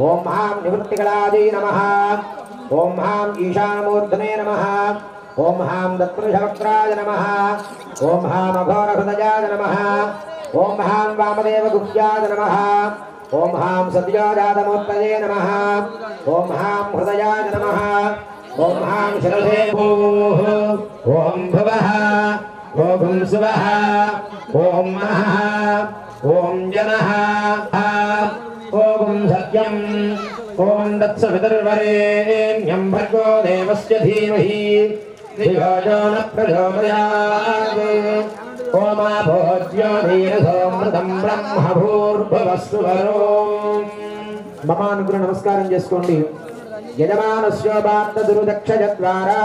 ओम हां निवृत्तिकलादि नमः ओम हां ईशानमूर्धने नमः ओम हां दत्पुरुषवक्त्राय नमः ओम हां अघोरहृदयाय नमः ओम हां वामदेवगुह्याय नमः ఓం హాం సద్యోజాతమూర్తయే నమః ఓం హాం హృదయాయ నమః ఓం హాం శిరసే భూః ఓం భువః ఓం శివః ఓం మహః ఓం జనః ఓం సత్యం ఓం తత్సవితుర్వరేణ్యం భర్గో దేవస్య ధీమహి ధియో యో న ప్రచోదయాత్ ఓమా భోజ్యో ధీరసోమృతం బ్రహ్మ భూర్భువస్సు వరోం. మమానుగ్రహ నమస్కారం చేసుకోండి. యజమానస్యోపాత్త దురుదక్షయద్వారా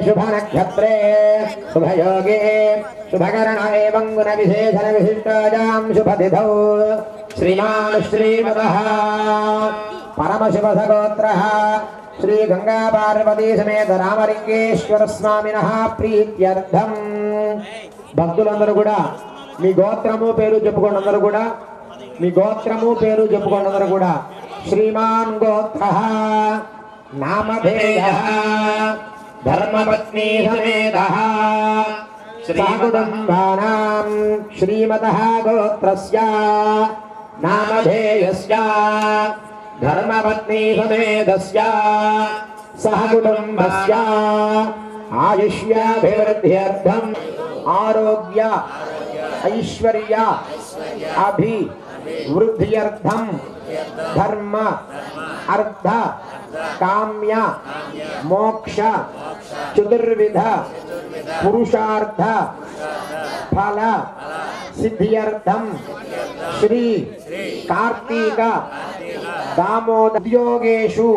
శుభ నక్షత్రే శుభయోగే శుభకరణ ఏవం గుణ విశేషణ విశిష్టాయాం శుభతిథౌ శ్రీమాన్ శ్రీమదః పరమశివ సగోత్రః శ్రీ గంగా పార్వతీ సమేత రామలింగేశ్వర స్వామినః ప్రీత్యర్థం. భక్తులందరూ కూడా మీ గోత్రము పేరు చెప్పుకోండి. అందరూ కూడా మీ గోత్రము పేరు చెప్పుకోండి. అందరూ కూడా శ్రీమాన్ గోత్రః నామధేయః ధర్మపత్నీ సమేతః సకుటుంబానాం శ్రీమతః గోత్రస్య నామధేయస్య ధర్మపత్నీ సమేతస్య సహకుటుంబస్య ఆయుష్యాభివృద్ధ్యర్థం ఆరోగ్య ఐశ్వర్య అభివృద్ధ్యర్థం ధర్మ అర్థ కామ్య మోక్ష చతుర్విధ పురుషార్థ ఫల సిద్ధ్యర్థం శ్రీ కార్తీక దామోదర్యోగేషు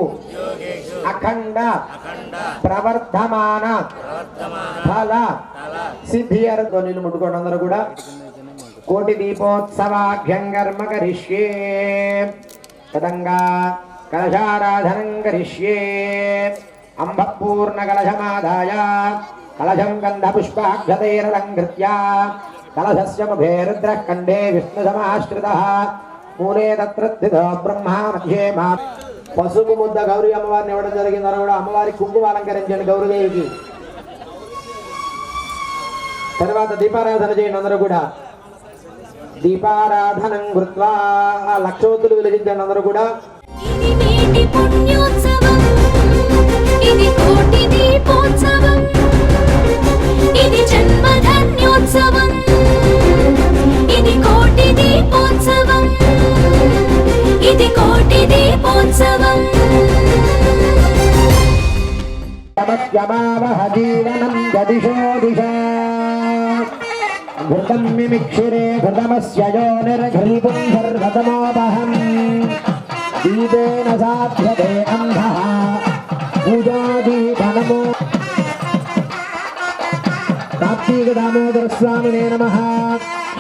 అఖండ ప్రవర్ధమాన ఫల సిద్ధ్యర్థం. నీళ్ళు ముట్టుకోండి అందరూ కూడా. కోటి దీపోత్సవాభ్యం కర్మ కరిష్యే తదంగా కలశారాధనం కరిష్యే అంబపూర్ణ కలశమాదాయ కలశం గంధ పుష్పాక్షతైరలంకృత్య కలశస్య ముఖే రుద్రః కంఠే విష్ణు సమాశ్రితః మూలే తత్ర స్థితో బ్రహ్మా మధ్యే మా. పసుపు ముద్ద గౌరీ అమ్మవారిని ఇవ్వడం జరిగిందని కూడా అమ్మవారి కుంకుమ అలంకరించండి గౌరీదేవికి. తర్వాత దీపారాధన చేయండి అందరూ కూడా. దీపారాధనం కృత్వా లక్షోత్తులు వెలిగించండి అందరూ కూడా. ఇది నేటి పుణ్యోత్సవం, ఇది కోటి దీపోత్సవం, ఇది జన్మధన్యోత్సవం, ఇది కోటి దీపోత్సవం, ఇది కోటి దీపోత్సవం. యమస్యమావహ జీవనం గదిశో దిశా ఘృతం మిమిక్షిరే ఘృతమస్య యోనిర్ఘ్రీపుం సర్వతమోపహం దీపేన సాధ్యతే అంధః పూజాదీపనమో. కార్తీక దామోదర స్వామినే నమః.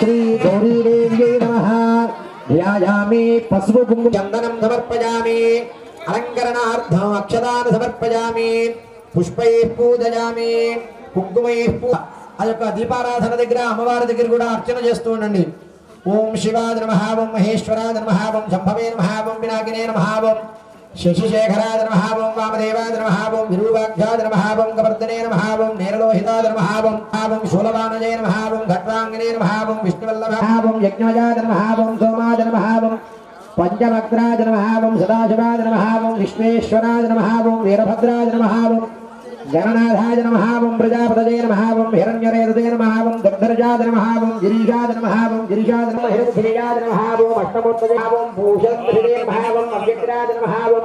శ్రీ గౌరీదేవ్యై నమః. ధ్యాయామి పసుపు కుంకుమ చందనం సమర్పయామి. అలంకరణార్థం అక్షదాన సమర్పయామి. పుష్పైః పూజయామి. కుంకుమైః ఆ యొక్క దీపారాధన దగ్గర అమ్మవారి దగ్గర కూడా అర్చన చేస్తూ ఉండండి. ఓం శివాయ నమః, ఓం మహేశ్వరాయ నమః, ఓం శంభవే నమః, ఓం పినాకినే నమః, ఓం శశిశేఖరాయ నమః, ఓం వామదేవాయ నమః, ఓం విరూపాక్షాయ నమః, ఓం కవర్ధనే నమః, ఓం నీలలోహితాయ నమః, ఓం శూలవానజే నమః, ఓం ఖట్వాంగినే నమః, ఓం విష్ణువల్లభాయ, ఓం యజ్ఞజాయ నమః, ఓం సోమాయ నమః, ఓం పంచవక్త్రాయ నమః, ఓం సదాశివాయ నమః, ఓం విశ్వేశ్వరాయ నమః, ఓం వీరభద్రాయ నమః, ఓం గణనాథాయ నమః, ఓం ప్రజాపతయే నమః, ఓం హిరణ్యరేతదే నమః, ఓం దుర్ధర్జాయ నమః, ఓం గిరీశాయ నమః, ఓం గిరీశాయ నమః, హిరణ్యయాయ నమః, ఓం అష్టమూర్తయే నమః, ఓం భూషణ్యదే నమః, ఓం అవ్యక్రాయ నమః, ఓం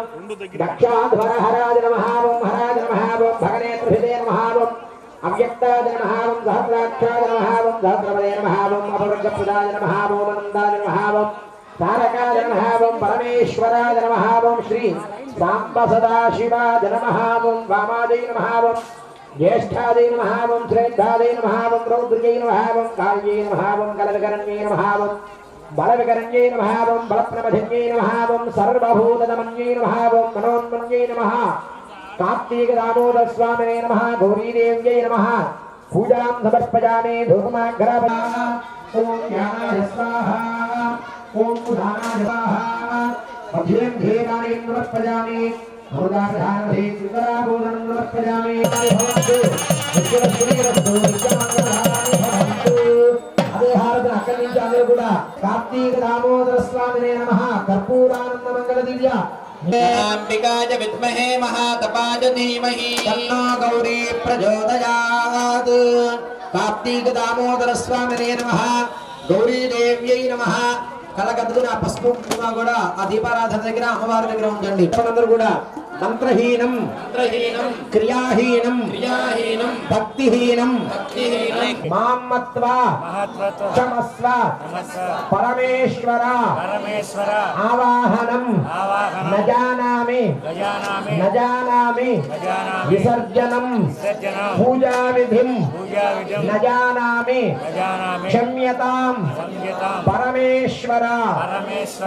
దక్షాధ్వరహరాయ నమః, ఓం హరాయ నమః, ఓం భగనేత్రహితే నమః, ఓం అవ్యక్తాయ నమః, ఓం సహస్రాక్షాయ నమః, ఓం సహస్రపదే నమః, ఓం అపవర్గప్రదాయ నమః, ఓం అనందాయ నమః, ఓం తారకాయ నమః, ఓం పరమేశ్వరాయ నమః, ఓం శ్రీ సాంబ సదాశివాయ నమః, ఓం వామాదై నమః, ఓం జ్యేష్ఠాదై నమః, ఓం శ్రేష్ఠాదై నమః, ఓం రౌద్రజై నమః, ఓం కాళ్యై నమః, ఓం కలవికరణ్యై నమః, ఓం బలవికరణ్యై నమః, ఓం బలప్రమథన్యై నమః, ఓం సర్వభూతనమన్యై నమః, ఓం మనోన్మన్యై నమః. కార్తీక దామోదర స్వామినే నమః. గౌరీదేవ్యై నమః. పూజాం సమర్పయామి. ధూమాగ్రహ. ఓం జ్ఞానాయ స్వాహా, ఓం ఉదానాయ స్వాహా. అభ్యం ధేయాని సమర్పయామి. భూదాధారధే త్రికరాభూషణం సమర్పయామి. భవంతు నిత్యలక్ష్మీరస్తు నిత్యమంగళాని భవంతు. అదే హారతన అక్కడి నుంచి అందరూ కూడా కార్తీక దామోదర స్వామినే నమః కర్పూరానంద మంగళ దివ్య అంబికాయ విద్మహే మహాతపాయ ధీమహి తన్నో గౌరీ ప్రచోదయాత్. కార్తీక దామోదర స్వామినే నమః గౌరీ దేవ్యై నమః. కలగద్దున పసుపు కుంకుమ కూడా ఆ దీపారాధన దగ్గర అమ్మవారి దగ్గర ఉంచండి. అందరూ కూడా మంత్రహీనం క్రియాహీనం భక్తిహీనం మామత్వ క్షమస్వ పరమేశ్వర ఆవాహనం నజానామి విసర్జనం పూజావిధిం నజానామి క్షమ్యతాం పరమేశ్వర.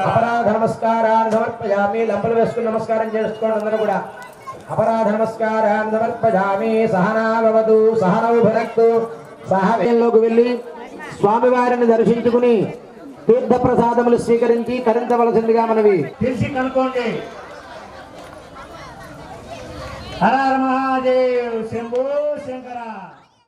అపరాధ నమస్కారాన్ని సమర్పయామి. లంపలు వేసుకుని నమస్కారం చేసుకోండి అందరూ కూడా. అపరాధ నమస్కారాన్ని సమర్పయామి. సహనావవతు సహనౌ భునక్తు. సహవేల్లోకి వెళ్ళి స్వామివారిని దర్శించుకుని తీర్థ ప్రసాదములు స్వీకరించి కరించవలసిందిగా మనవి. తెలిసి కనుక్కోండి. హర హర మహాదేవ్ శంభో శంకర.